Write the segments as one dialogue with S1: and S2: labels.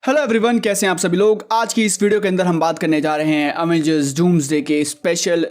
S1: Hello everyone, कैसे हैं आप सभी लोग। आज की इस वीडियो के अंदर हम बात करने जा रहे हैं अवेंजर्स डूम्सडे के स्पेशल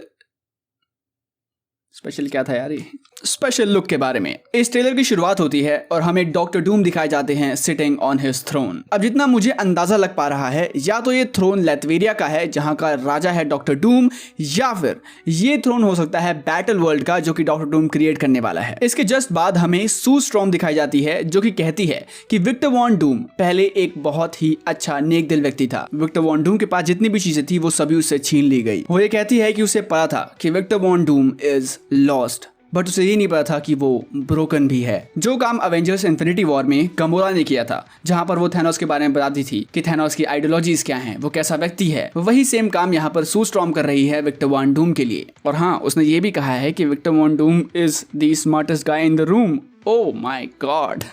S1: क्या था यार, ये स्पेशल लुक के बारे में। इस ट्रेलर की शुरुआत होती है और हमें डॉक्टर डूम दिखाए जाते हैं सिटिंग ऑन हिज थ्रोन। अब जितना मुझे अंदाजा लग पा रहा है, या तो ये थ्रोन लेथवेरिया का है जहां का राजा है डॉक्टर डूम, या फिर ये थ्रोन हो सकता है बैटल वर्ल्ड का जो कि डॉक्टर डूम क्रिएट करने वाला है। इसके जस्ट बाद हमें सू स्ट्रॉम दिखाई जाती है जो कि कहती है कि विक्टर वॉन डूम पहले एक बहुत ही अच्छा नेक दिल व्यक्ति था। विक्टर वॉन डूम के पास जितनी भी चीजें थी वो सभी उससे छीन ली गई। वो ये कहती है कि उसे पता था कि Victor Von Doom is lost, but उसे ये नहीं पता था कि वो ब्रोकन भी है। जो काम अवेंजर्स इन्फिनिटी वॉर में गमोरा ने किया था, जहां पर वो थैनोस के बारे में बताती थी कि थैनोस की आइडियोलॉजीज क्या हैं, वो कैसा व्यक्ति है, वही सेम काम यहाँ पर सू स्ट्रॉम कर रही है विक्टर वॉन डूम के लिए। और हाँ, उसने ये भी कहा है कि Victor Von Doom is the smartest guy in the room. Oh my God,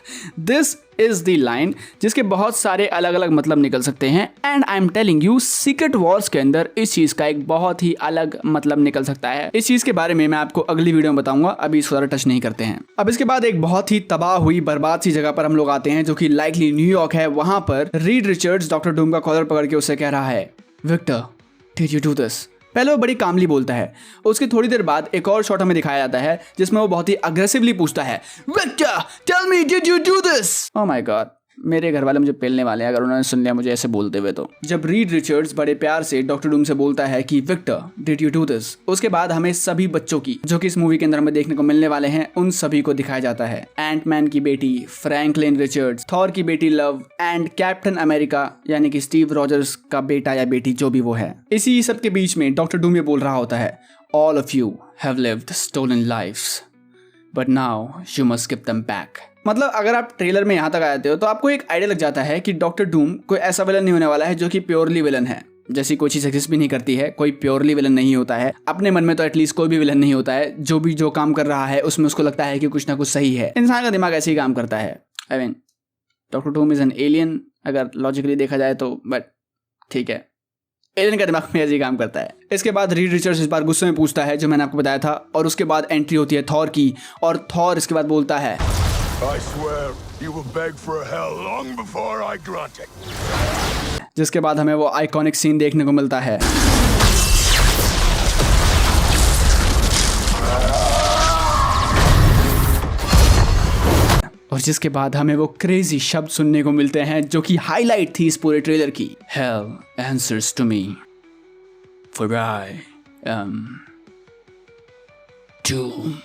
S1: this is the line जिसके बहुत सारे अलग अलग मतलब निकल सकते हैं। And I am telling you, secret wars के अंदर इस चीज का एक बहुत ही अलग मतलब निकल सकता है। इस चीज के बारे में मैं आपको अगली वीडियो में बताऊंगा, अभी इसको ज्यादा टच नहीं करते हैं। अब इसके बाद एक बहुत ही तबाह हुई बर्बाद सी जगह पर हम लोग आते हैं जो कि लाइकली न्यूयॉर्क है। वहां पर रीड रिचर्ड्स डॉक्टर डूम का कॉलर पकड़ के उससे कह रहा है, Victor did you do this. पहले वो बड़ी कामली बोलता है, उसकी थोड़ी देर बाद एक और शॉट हमें दिखाया जाता है जिसमें वो बहुत ही अग्रेसिवली पूछता है, Victor tell me did you do this. Oh my God, मेरे घर वाले मुझे पेलने वाले हैं अगर उन्होंने सुन लिया मुझे ऐसे बोलते हुए। तो जब रीड रिचर्ड्स बड़े प्यार से डॉक्टर डूम से बोलता है कि Victor did you do this, उसके बाद हमें सभी बच्चों की जो कि इस मूवी के अंदर हमें देखने को मिलने वाले हैं उन सभी को दिखाया जाता है। एंटमैन की बेटी फ्रैंकलिन रिचर्ड्स, थॉर की बेटी लव, एंड कैप्टन अमेरिका यानी कि स्टीव रॉजर्स का बेटा या बेटी जो भी वो है। इसी सब के बीच में डॉक्टर डूम ये बोल रहा होता है, all of you have lived stolen lives but now you must give them back. मतलब अगर आप ट्रेलर में यहाँ तक आ जाते हो तो आपको एक आइडिया लग जाता है कि डॉक्टर डूम कोई ऐसा विलन नहीं होने वाला है जो कि प्योरली विलन है। जैसी कोई चीज एग्जिस्ट भी नहीं करती है, कोई प्योरली विलन नहीं होता है। अपने मन में तो एटलीस्ट कोई भी विलन नहीं होता है। जो काम कर रहा है उसमें उसको लगता है कि कुछ ना कुछ सही है। इंसान का दिमाग ऐसे ही काम करता है। I mean doctor doom is an alien अगर लॉजिकली देखा जाए तो, बट ठीक है, एलियन का दिमाग में ऐसे ही काम करता है। इसके बाद रीड रिचर्ड्स इस बार गुस्से में पूछता है जो मैंने आपको बताया था, और उसके बाद एंट्री होती है थॉर की, और थॉर इसके बाद बोलता है,
S2: I swear you will beg for hell long before I grant it.
S1: जिसके बाद हमें वो आइकॉनिक सीन देखने को मिलता है। और जिसके बाद हमें वो क्रेजी शब्द सुनने को मिलते हैं जो कि हाईलाइट थी इस पूरे ट्रेलर की, Hell answers to me for I am Doom।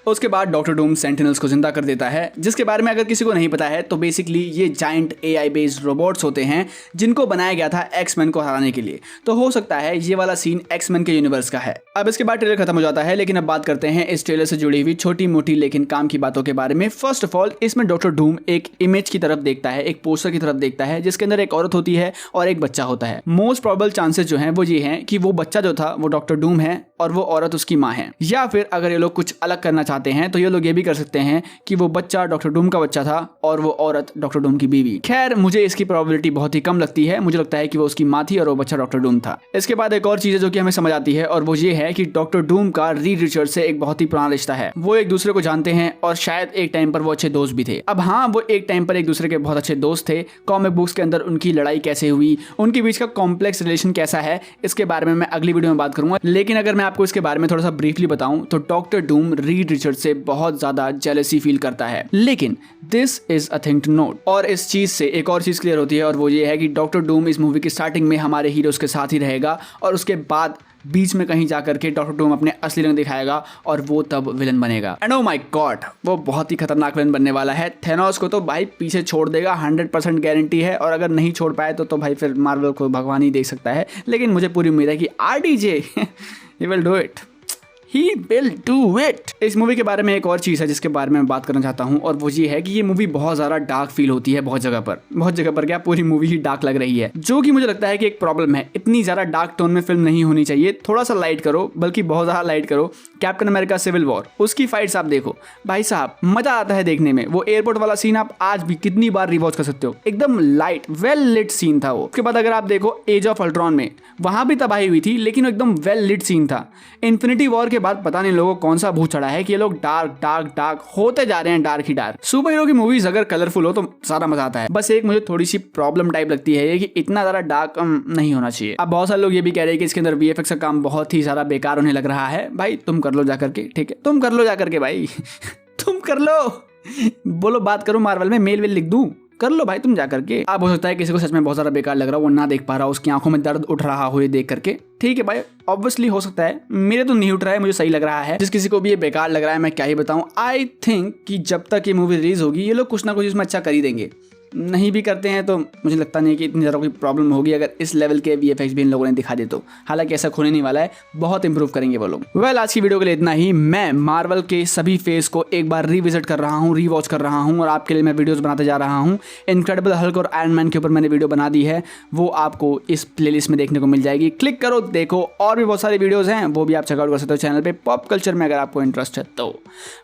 S1: उसके बाद डॉक्टर डूम सेंटिनल्स को जिंदा कर देता है, जिसके बारे में अगर किसी को नहीं पता है तो बेसिकली ये जायंट एआई बेस्ड रोबोट्स होते हैं जिनको बनाया गया था एक्समैन को हराने के लिए। तो हो सकता है ये वाला सीन एक्समैन के यूनिवर्स का है। अब इसके बाद ट्रेलर खत्म हो जाता है, लेकिन अब बात करते हैं इस ट्रेलर से जुड़ी हुई छोटी मोटी लेकिन काम की बातों के बारे में। फर्स्ट ऑफ ऑल, इसमें डॉक्टर डूम एक इमेज की तरफ देखता है, एक पोस्टर की तरफ देखता है जिसके अंदर एक औरत होती है और एक बच्चा होता है। मोस्ट प्रोबेबल चांसेस जो हैं वो ये हैं कि वो बच्चा जो था वो डॉक्टर डूम है और वो औरत उसकी माँ है, या फिर अगर ये लोग कुछ अलग करना चाहते हैं तो ये लोग ये भी कर सकते हैं कि वो बच्चा डॉक्टर डूम का बच्चा था और वो औरत डॉक्टर डूम की बीवी। खैर, मुझे इसकी प्रोबेबिलिटी बहुत ही कम लगती है। मुझे लगता है कि वो उसकी माँ थी और वो बच्चा डॉक्टर डूम था। इसके बाद एक और चीज है जो कि हमें समझ आती है, और वो ये है कि डॉक्टर डूम का रीड रिचर्ड से एक बहुत ही पुराना रिश्ता है। वो एक दूसरे को जानते हैं और शायद एक टाइम पर वो अच्छे दोस्त भी थे। अब हाँ, वो एक टाइम पर एक दूसरे के बहुत अच्छे दोस्त थे। कॉमिक बुक्स के अंदर उनकी लड़ाई कैसे हुई, उनके बीच का कॉम्प्लेक्स रिलेशन कैसा है, इसके बारे में मैं अगली वीडियो में बात करूंगा। लेकिन अगर मैं आपको इसके बारे में थोड़ा सा ब्रीफली बताऊं तो डॉक्टर डूम रीड रिचर्ड से बहुत ज्यादा जेलसी फील करता है। लेकिन this is a thing to note. और इस चीज से एक और चीज क्लियर होती है, और वो ये है कि डॉक्टर डूम इस मूवी की स्टार्टिंग में हमारे हीरोज के साथ ही रहेगा, और उसके बाद बीच में कहीं जाकर के डॉक्टर डूम अपने असली रंग दिखाएगा और वो तब विलन बनेगा। एंड ओ माय गॉड, वो बहुत ही खतरनाक विलन बनने वाला है। थैनोस को तो भाई पीछे छोड़ देगा, 100% गारंटी है। और अगर नहीं छोड़ पाए तो भाई फिर मार्वल को भगवान ही देख सकता है। लेकिन मुझे पूरी उम्मीद है कि RDJ he will do it. He will do it। इस मूवी के बारे में एक और चीज़ है जिसके बारे में मैं बात करना चाहता हूँ, और वो ये है कि ये मूवी बहुत ज़्यादा डार्क फील होती है। बहुत जगह पर क्या पूरी मूवी ही डार्क लग रही है, जो कि मुझे लगता है कि एक प्रॉब्लम है। इतनी ज़्यादा डार्क टोन में फिल्म नहीं होनी चाहिए। थोड़ा सा लाइट करो, बल्कि बहुत ज़्यादा लाइट करो। कैप्टन अमेरिका सिविल वॉर, उसकी फाइट्स आप देखो भाई साहब, मज़ा आता है देखने में। वो एयरपोर्ट वाला सीन आप आज भी कितनी बार रिवॉच कर सकते हो, एकदम लाइट वेल लिट सीन था वो। उसके बाद अगर आप देखो एज ऑफ अल्ट्रॉन में, वहाँ भी तबाही हुई थी लेकिन एकदम वेल लिट सीन था। इन्फिनिटी वॉर के बाद पता नहीं लोगों को कौन सा भूत चढ़ा है कि ये लोग डार्क डार्क डार्क होते जा रहे हैं, डार्क ही डार्क। सुपर हीरो की मूवीज अगर कलरफुल हो तो सारा मजा आता है। बस एक मुझे थोड़ी सी प्रॉब्लम टाइप लगती है ये कि इतना ज्यादा डार्क नहीं होना चाहिए। अब बहुत सारे लोग ये भी कह रहे हैं कि इसके अंदर वीएफएक्स का काम बहुत ही सारा बेकार होने लग रहा है। भाई तुम कर लो जाकर के, ठीक है तुम कर लो जाकर के भाई तुम कर लो, बोलो बात करो मार्वल में, मेल वेल लिख दूं, कर लो भाई तुम जाकर के। अब हो सकता है किसी को सच में बहुत सारा बेकार लग रहा हो, वो ना देख पा रहा हो, उसकी आंखों में दर्द उठ रहा हो ये देख करके, ठीक है भाई ऑब्वियसली हो सकता है। मेरे तो नहीं उठ रहा है, मुझे सही लग रहा है। जिस किसी को भी ये बेकार लग रहा है मैं क्या ही बताऊं। आई थिंक कि जब तक ये मूवी रिलीज होगी ये लोग कुछ ना कुछ इसमें अच्छा कर ही देंगे। नहीं भी करते हैं तो मुझे लगता नहीं कि इतनी ज़्यादा कोई प्रॉब्लम होगी अगर इस लेवल के वीएफएक्स भी इन लोगों ने दिखा दे तो। हालांकि ऐसा होने नहीं वाला है, बहुत इंप्रूव करेंगे वो लोग। वेल आज की वीडियो के लिए इतना ही। मैं मार्वल के सभी फेज को एक बार रिविजिट कर रहा हूँ, रीवॉच कर रहा हूँ और आपके लिए मैं वीडियोस बनाते जा रहा हूँ। इनक्रेडिबल हल्क और आयरन मैन के ऊपर मैंने वीडियो बना दी है, वो आपको इस प्लेलिस्ट में देखने को मिल जाएगी। क्लिक करो देखो, और भी बहुत सारी वीडियोज़ हैं वो भी आप चेकआउट कर सकते हो चैनल पर पॉप कल्चर में अगर आपको इंटरेस्ट है तो।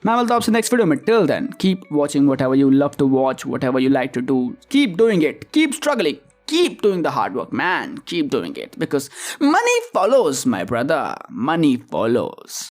S1: मैं मिलता हूँ आपसे नेक्स्ट वीडियो में। Till then keep watching whatever you love to watch, whatever you like to do, keep doing it, keep struggling, keep doing the hard work, man, keep doing it because money follows, my brother, money follows.